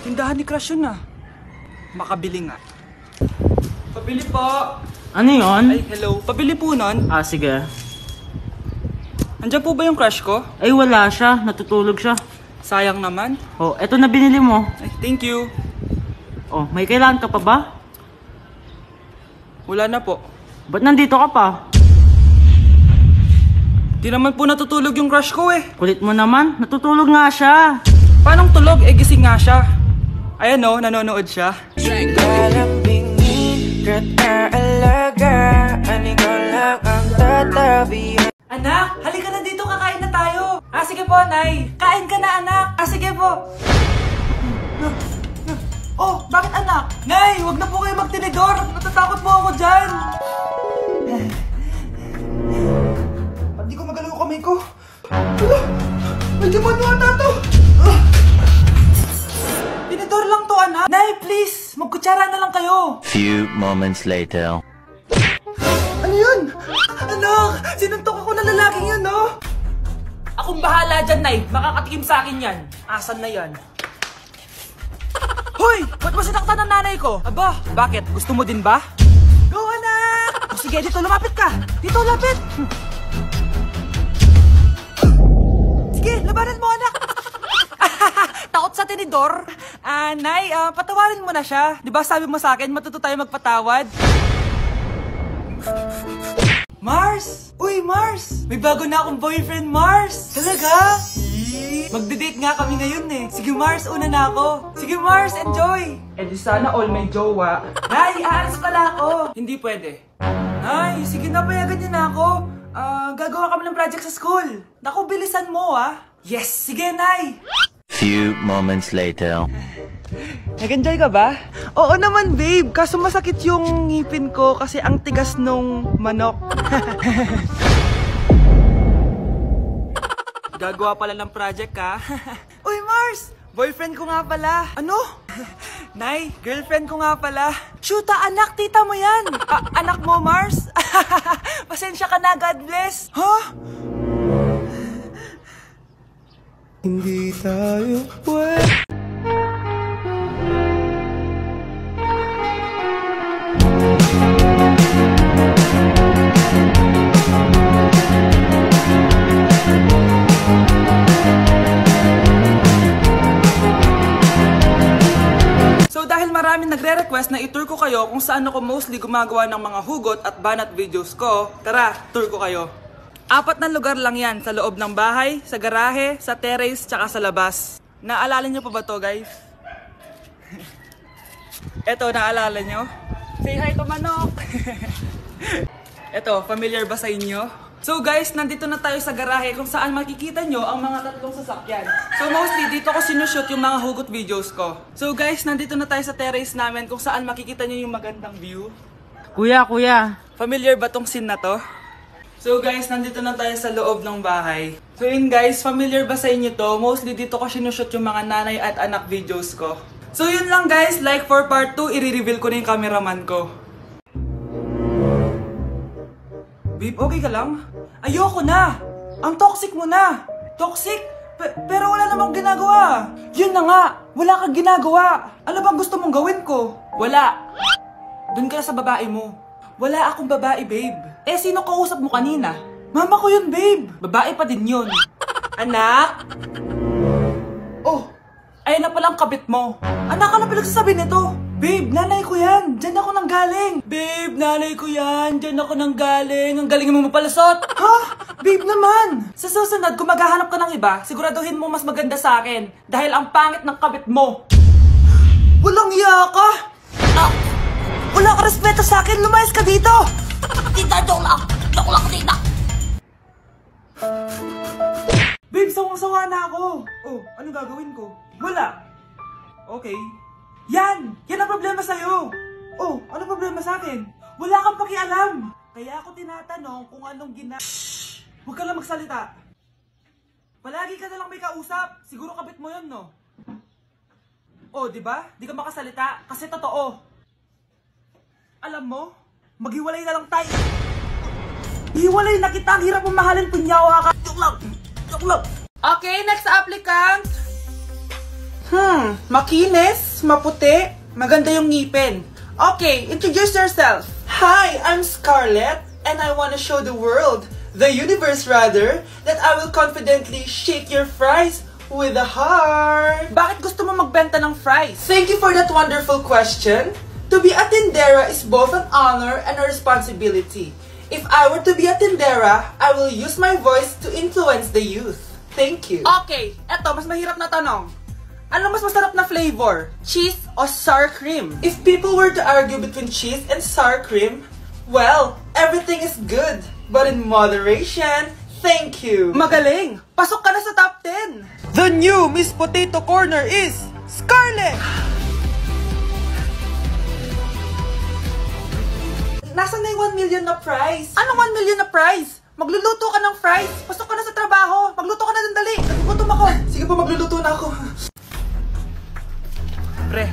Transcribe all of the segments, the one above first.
Tindahan ni Crush yun ah. Makabili nga. Pabili po. Ano yun? Ay, hello. Pabili po nun. Ah, sige. Andiyan po ba yung crush ko? Ay, wala siya. Natutulog siya. Sayang naman. Oh, eto na binili mo. Ay, thank you. Oh, may kailangan ka pa ba? Wala na po. Ba't nandito ka pa? Di naman po natutulog yung crush ko eh. Kulit mo naman. Natutulog nga siya. Paanong tulog? Eh, gising nga siya. Ayan o, nanonood siya. Anak, halika na dito, kakain na tayo. Ah, sige po, Nay. Kain ka na, anak. Ah, sige po. Oh, bakit anak? Nay, wag na po kayo magtinidor. Natatakot po ako dyan. Hindi ko magalaw ang kamay ko. May demonyo ata to. Tinidor lang to, anak. Nay, please. Magkutsara na lang kayo. Few moments later. Ano yun? Anak, sinuntok ako na lalaking yun, no? Akong bahala dyan, Nay. Makakatikim sa akin yan. Asan na yan? Hoy! Ba't mo sinaktan ng nanay ko? Aba, bakit? Gusto mo din ba? Go, anak! O sige, dito lumapit ka. Dito, lapit. Sige, labanan mo, anak. Takot sa tinidor? Nay, patawarin mo na siya. Di ba sabi mo sa akin, matuto tayo magpatawad? Mars! Uy, Mars! May bago na akong boyfriend, Mars! Talaga? Magde-date nga kami ngayon eh. Sige, Mars, una na ako. Sige, Mars, enjoy! Eh di sana all may jowa. Nay, aalis pala ako. Hindi pwede. Nay, sige na, payagan niyo na ako. Gagawa kami ng project sa school. Naku, bilisan mo ah. Yes, sige, Nay! Few moments later. Nag-enjoy ka ba? Oo naman, babe. Kaso masakit yung ngipin ko kasi ang tigas nung manok. Gagawa pala ng project ka. Uy, Mars! Boyfriend ko nga pala. Ano? Nay, girlfriend ko nga pala. Shoota, anak, tita mo yan. Anak mo, Mars? Pasensya ka na, God bless. Huh? Hindi tayo pwede. Maraming nagre-request na i-tour ko kayo kung saan ako mostly gumagawa ng mga hugot at banat videos ko. Tara, tour ko kayo. 4 na lugar lang yan, sa loob ng bahay, sa garahe, sa terrace, tsaka sa labas. Naalala nyo pa ba to, guys? Eto, naalala nyo? Say hi to manok! Eto, familiar ba sa inyo? So guys, nandito na tayo sa garahe kung saan makikita nyo ang mga tatlong sasakyan. So mostly, dito ko sinushoot yung mga hugot videos ko. So guys, nandito na tayo sa terrace namin kung saan makikita nyo yung magandang view. Kuya. Familiar ba tong scene na to? So guys, nandito na tayo sa loob ng bahay. So yun guys, familiar ba sa inyo to? Mostly dito ko sinushoot yung mga nanay at anak videos ko. So yun lang guys, like for part 2, i-reveal ko na yung cameraman ko. Babe, okay ka lang? Ayoko na! Ang toxic mo na! Toxic? Pero wala namang ginagawa! Yun na nga! Wala kang ginagawa! Ano bang gusto mong gawin ko? Wala! Doon ka na sa babae mo. Wala akong babae, babe. Eh, sino kausap mo kanina? Mama ko yun, babe! Babae pa din yun. Anak? Oh! Ayun na palang kabit mo. Anak, ano pinagsasabi nito? Babe, nanay ko yan. Diyan ako nanggaling. Babe, nanay ko yan. Diyan ako nanggaling. Ang galing mo mapalasot. Ha? Babe naman. Sa susunod, kung maghahanap ka ng iba, siguraduhin mo mas maganda sa akin. Dahil ang pangit ng kabit mo. Walang iya ka. Wala ka respeto sa akin. Lumayas ka dito. Tita, joke lang. Joke lang, tita. Babe, sawang-sawa na ako. Oh, anong gagawin ko? Wala. Okay. Yan! Yan ang problema sa'yo! Oh, ano problema sa akin? Wala kang pakialam! Kaya ako tinatanong kung anong Shhh! Huwag ka lang magsalita! Palagi ka na lang may kausap! Siguro kabit mo yun, no? Oh, di ba? Di ka makasalita kasi totoo! Alam mo, maghiwalay na lang tayo! Hiwalay na kita! Ang hirap mong mahalin, punyawa ka! Joke lang! Joke lang! Okay, next applicant! Makinis, maputi, maganda yung ngipin. Okay, introduce yourself. Hi, I'm Scarlett, and I want to show the world, the universe rather, that I will confidently shake your fries with a heart. Bakit gusto mo magbenta ng fries? Thank you for that wonderful question. To be a tindera is both an honor and a responsibility. If I were to be a tindera, I will use my voice to influence the youth. Thank you. Okay, eto, mas mahirap na tanong. Ano mas masarap na flavor? Cheese o sour cream? If people were to argue between cheese and sour cream, well, everything is good, but in moderation. Thank you. Magaling! Pasok ka na sa top 10! The new Miss Potato Corner is Scarlett! Nasaan na yung 1 million na prize? Anong 1 million na prize? Magluluto ka ng fries. Pasok ka na sa trabaho. Magluto ka na ng dali. Nagugutom ako. Sige po, magluluto na ako. Pre,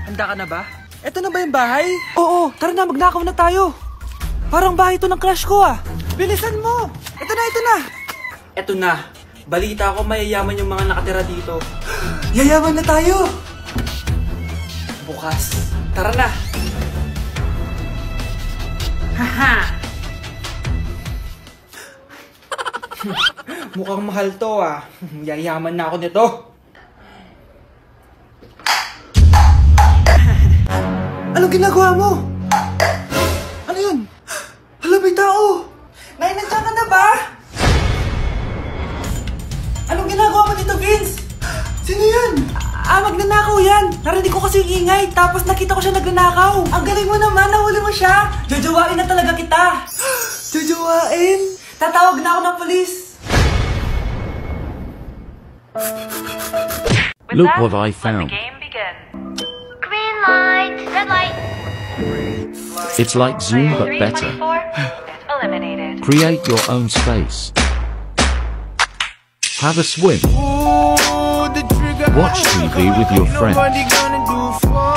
handa ka na ba? Eto na ba yung bahay? Oo, tara na, magnakaw na tayo. Parang bahay ito ng crush ko ah. Bilisan mo. Eto na, eto na. Eto na. Balita ko mayayaman yung mga nakatira dito. Yayaman na tayo. Bukas. Tara na. Haha! Mukhang mahal to ah. Yayaman na ako nito. Anong ginagawa mo? Ano yun? Hala, may tao! Nay, nandiyan ka na ba? Anong ginagawa mo dito, Vince? Sino yun? Magnanakaw yan. Narinig ko kasi yung ingay, tapos nakita ko siya nagnanakaw. Ang galing mo naman, nahuli mo siya. Jojowain na talaga kita. Jojowain? Tatawag na ako ng polis. Look what I found. Green light, red light. It's like Zoom but better. Eliminated. Create your own space. Have a swim. Watch TV with your friends.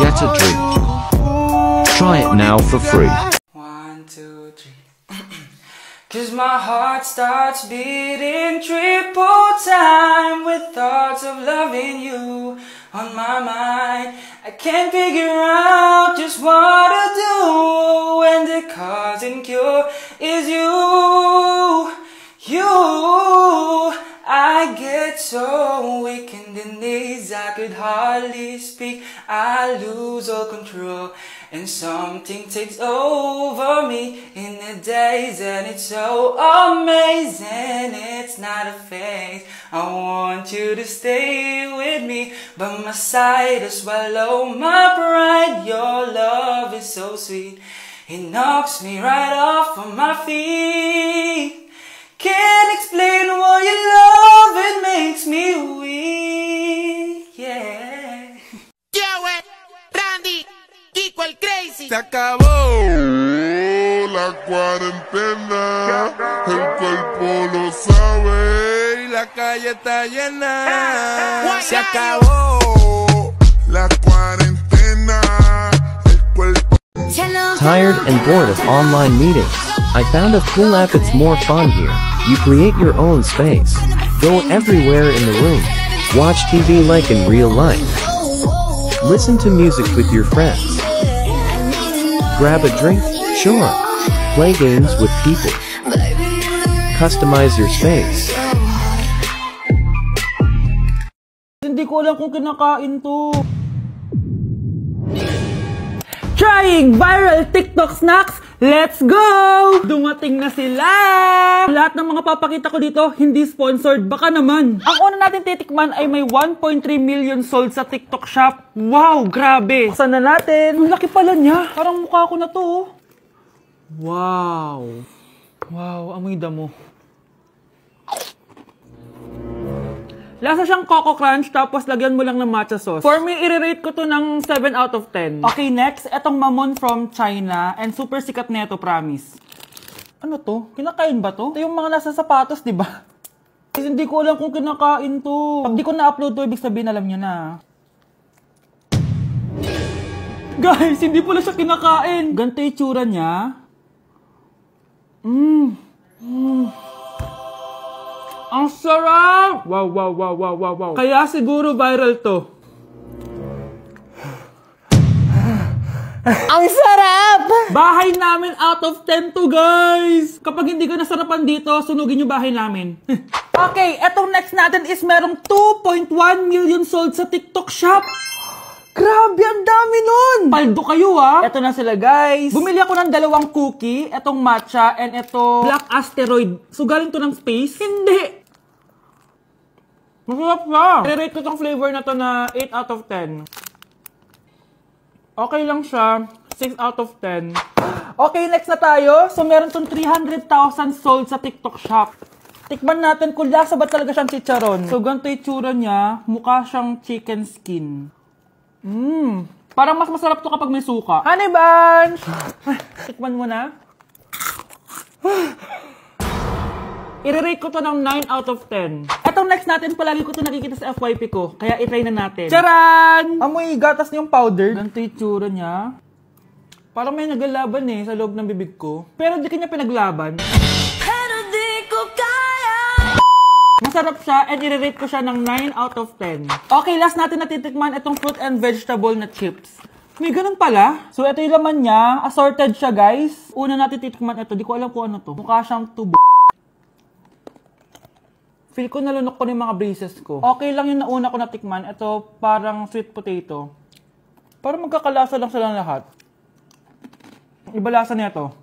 Get a drink. Try it now for free. 1, 2, 3. 'Cause my heart starts beating triple time with thoughts of loving you on my mind. I can't figure out just what to do when the cause and cure is you. I get so weak in the knees, I could hardly speak. I lose all control, and something takes over me in the days, and it's so amazing. It's not a phase. I want you to stay with me, but my side to swallow my pride. Your love is so sweet, it knocks me right off of my feet. Can't explain why your love, it makes me weak, yeah. Joey, Randy, Kiko el Crazy. Se acabó la cuarentena, el cuerpo lo sabe y la calle está llena. Se acabó la cuarentena, el cuerpo. Tired and bored of online meetings? I found a cool app. It's more fun here. You create your own space. Go everywhere in the room. Watch TV like in real life. Listen to music with your friends. Grab a drink? Sure. Play games with people. Customize your space. Hindi ko alam kung kinakain to. Trying viral TikTok snacks. Let's go! Dumating na sila! Lahat ng mga papakita ko dito, hindi sponsored. Baka naman. Ang una natin titikman ay may 1.3 million sold sa TikTok shop. Wow, grabe! Saan na natin? Ang laki pala niya. Parang mukha ko na to. Wow. Wow, amoy damo. Lasa siyang Coco Crunch, tapos lagyan mo lang ng matcha sauce. For me, i-rate ko to ng 7 out of 10. Okay, next, etong Mamon from China, and super sikat na ito, promise. Ano to? Kinakain ba to? Ito yung mga nasa sapatos, di ba? Kasi hindi ko alam kung kinakain to. Pag di ko na-upload to, ibig sabihin alam nyo na. Guys, hindi pala siya kinakain. Ganito yung tsura niya. Ang sarap! Wow. Kaya siguro viral to. Ang sarap! Bahay namin out of 10 to, guys! Kapag hindi ka nasarapan dito, sunugin yung bahay namin. Okay, etong next natin is merong 2.1 million sold sa TikTok shop. Grabe, ang dami nun! Paldo kayo, ha? Eto na sila, guys. Bumili ako ng 2 cookie, etong matcha, and eto black asteroid. So, galing to ng space? Hindi! Masarap siya. I-rate ko tong flavor na to na 8 out of 10. Okay lang siya. 6 out of 10. Okay, next na tayo. So, meron tong 300,000 sold sa TikTok shop. Tikman natin kung lasa ba talaga siyang chicharon. So, ganito yung tsura niya. Mukha siyang chicken skin. Parang mas masarap to kapag may suka. Honey Bunch! Tikman mo na. I-rate ko to ng 9 out of 10. Etong next natin, palagi ko to nakikita sa FYP ko. Kaya i-try na natin. Charan! Amoy gatas niyong powder. Ganito yung tsura niya. Parang may nagalaban sa loob ng bibig ko. Pero di kanya pinaglaban. Pero di ko kaya! Masarap siya and i-rate ko siya ng 9 out of 10. Okay, last natin natitikman itong fruit and vegetable na chips. May ganun pala. So, ito yung laman niya. Assorted siya, guys. Una natin titikman ito. Di ko alam kung ano to. Mukha siyang tubo. Feel ko nalunok ko na yung mga braces ko. Okay lang yung nauna ko natikman. Ito parang sweet potato. Parang magkakalasa lang sila lahat. Iba lasa nito.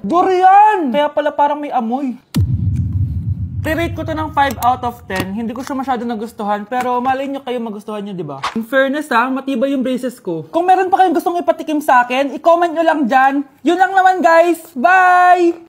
Durian! Kaya pala parang may amoy. I-rate ko to ng 5 out of 10. Hindi ko siya masyado nagustuhan. Pero malay nyo kayo magustuhan nyo, diba? In fairness matibay yung braces ko. Kung meron pa kayong gustong ipatikim sa akin, i-comment nyo lang dyan. Yun lang naman, guys. Bye!